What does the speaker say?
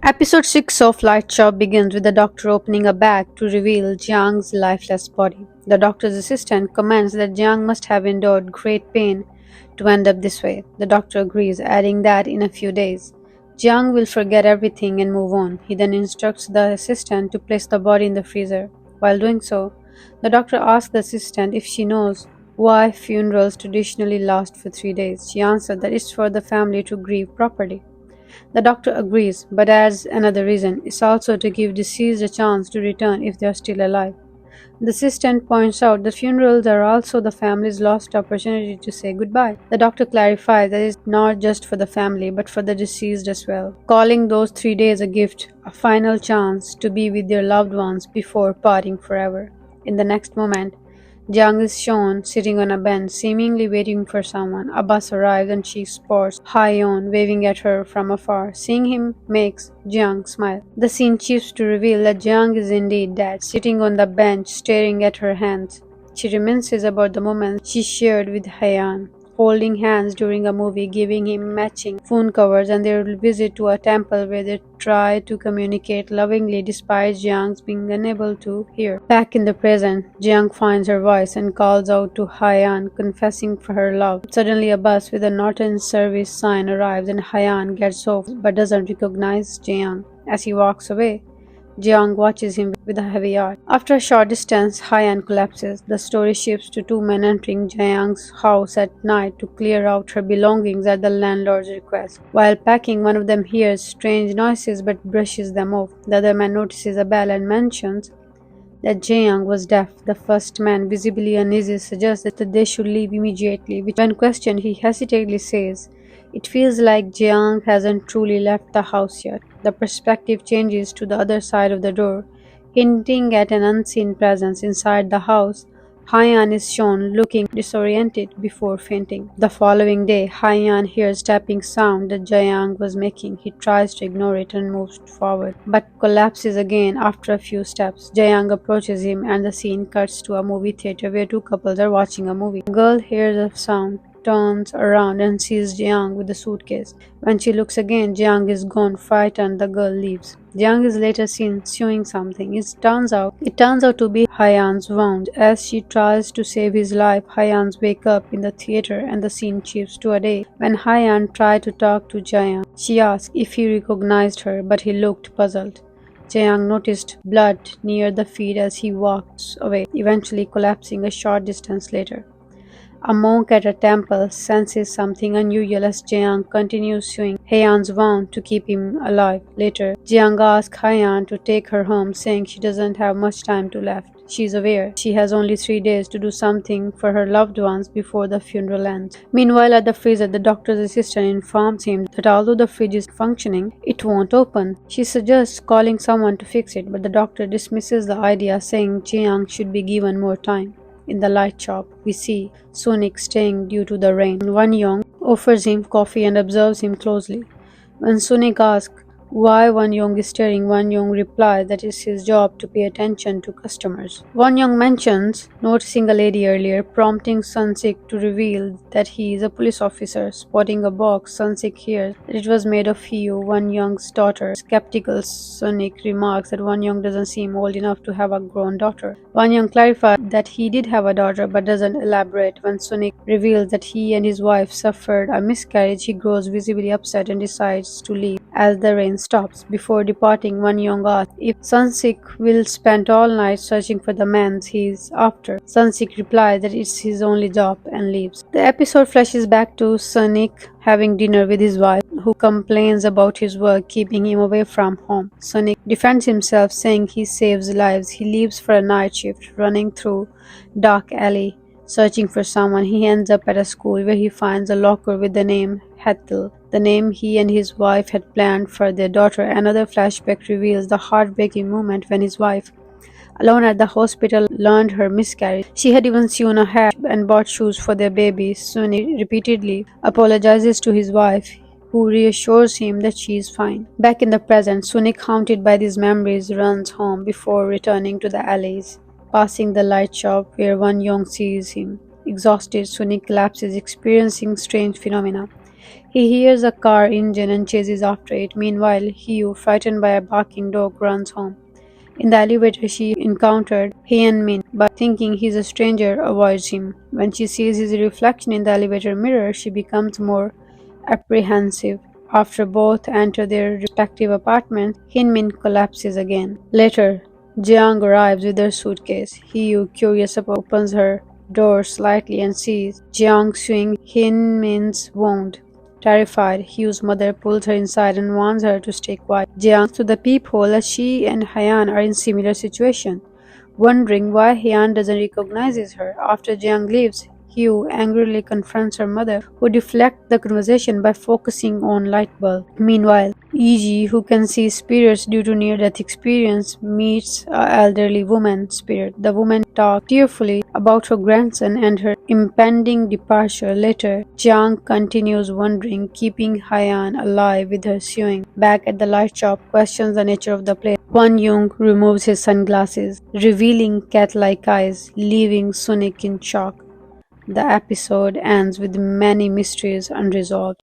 Episode 6 of Light Shop begins with the doctor opening a bag to reveal Jiang's lifeless body. The doctor's assistant comments that Jiang must have endured great pain to end up this way. The doctor agrees, adding that in a few days, Jiang will forget everything and move on. He then instructs the assistant to place the body in the freezer. While doing so, the doctor asks the assistant if she knows why funerals traditionally last for 3 days. She answered that it's for the family to grieve properly. The doctor agrees, but adds another reason. It's also to give deceased a chance to return if they are still alive. The assistant points out that funerals are also the family's lost opportunity to say goodbye. The doctor clarifies that it's not just for the family, but for the deceased as well, calling those 3 days a gift, a final chance to be with their loved ones before parting forever. In the next moment, Jang is shown sitting on a bench, seemingly waiting for someone. A bus arrives and she spots Hyun waving at her from afar. Seeing him makes Jang smile. The scene shifts to reveal that Jang is indeed dead, sitting on the bench staring at her hands. She reminisces about the moments she shared with Hyun, holding hands during a movie, giving him matching phone covers, and their visit to a temple where they try to communicate lovingly despite Jiang's being unable to hear. Back in the present, Jiang finds her voice and calls out to Hyan, confessing for her love. Suddenly, a bus with a not in service sign arrives and Hyan gets off but doesn't recognize Jiang. As he walks away, Jiang watches him with a heavy heart. After a short distance, Hyan collapses. The story shifts to two men entering Jiang's house at night to clear out her belongings at the landlord's request. While packing, one of them hears strange noises but brushes them off. The other man notices a bell and mentions that Jiang was deaf. The first man, visibly uneasy, suggests that they should leave immediately, which when questioned he hesitantly says, "It feels like Jiang hasn't truly left the house yet." The perspective changes to the other side of the door, hinting at an unseen presence inside the house. Hyan is shown looking disoriented before fainting. The following day, Hyan hears tapping sound that Jiang was making. He tries to ignore it and moves forward, but collapses again after a few steps. Jiang approaches him and the scene cuts to a movie theater where two couples are watching a movie. The girl hears a sound, turns around and sees Jiang with the suitcase. When she looks again, Jiang is gone. Frightened, the girl leaves. Jiang is later seen chewing something. It turns out to be Hyan's wound. As she tries to save his life, Hyan's wake up in the theater and the scene shifts to a day when Hyan tried to talk to Jiang. She asked if he recognized her, but he looked puzzled. Jiang noticed blood near the feet as he walks away, eventually collapsing a short distance later. A monk at a temple senses something unusual as Jiang continues chewing Hyan's wound to keep him alive. Later, Jiang asks Hyan to take her home, saying she doesn't have much time left. She is aware she has only 3 days to do something for her loved ones before the funeral ends. Meanwhile, at the freezer, the doctor's assistant informs him that although the fridge is functioning, it won't open. She suggests calling someone to fix it, but the doctor dismisses the idea, saying Jiang should be given more time. In the light shop, we see Sunic staying due to the rain. Won-young offers him coffee and observes him closely. When Sunic asks why Won-young is staring, Won-young replies that it's his job to pay attention to customers. Won-young mentions noticing a lady earlier, prompting Sun-sik to reveal that he is a police officer. Spotting a box, Sun-sik hears that it was made of Hyo, Won-young's daughter. Skeptical Sunic remarks that Won-young doesn't seem old enough to have a grown daughter. Won-young clarifies that he did have a daughter but doesn't elaborate. When Sunic reveals that he and his wife suffered a miscarriage, he grows visibly upset and decides to leave as the rain stops. Before departing, Won-young asks if Sun-sik will spend all night searching for the man he's after. Sun-sik replies that it's his only job and leaves. The episode flashes back to Sunic having dinner with his wife, who complains about his work keeping him away from home. Sunic defends himself, saying he saves lives. He leaves for a night shift, running through dark alley, searching for someone. He ends up at a school where he finds a locker with the name Hethel, the name he and his wife had planned for their daughter. Another flashback reveals the heartbreaking moment when his wife, alone at the hospital, learned her miscarriage. She had even sewn a hat and bought shoes for their baby. Sunic repeatedly apologizes to his wife, who reassures him that she is fine. Back in the present, Sunic, haunted by these memories, runs home before returning to the alleys, passing the light shop where Won-young sees him. Exhausted, Sunic collapses, experiencing strange phenomena. He hears a car engine and chases after it. Meanwhile, Hugh, frightened by a barking dog, runs home. In the elevator, she encountered Hyun-min, but thinking he's a stranger, avoids him. When she sees his reflection in the elevator mirror, she becomes more apprehensive. After both enter their respective apartments, Hyun-min collapses again. Later, Jang arrives with her suitcase. Hugh, curious, opens her door slightly and sees Jang sewing Hyun-min's wound. Terrified, Hugh's mother pulls her inside and warns her to stay quiet. Jiang looks through the peephole as she and Hyan are in similar situation, wondering why Hyan doesn't recognize her. After Jiang leaves, Hugh angrily confronts her mother, who deflects the conversation by focusing on light bulb. Meanwhile, Yi, who can see spirits due to near-death experience, meets an elderly woman spirit. The woman talks tearfully about her grandson and her impending departure. Later, Jiang continues wondering, keeping Hyan alive with her sewing. Back at the light shop, questions the nature of the place. Hwan Young removes his sunglasses, revealing cat-like eyes, leaving Sunic in shock. The episode ends with many mysteries unresolved.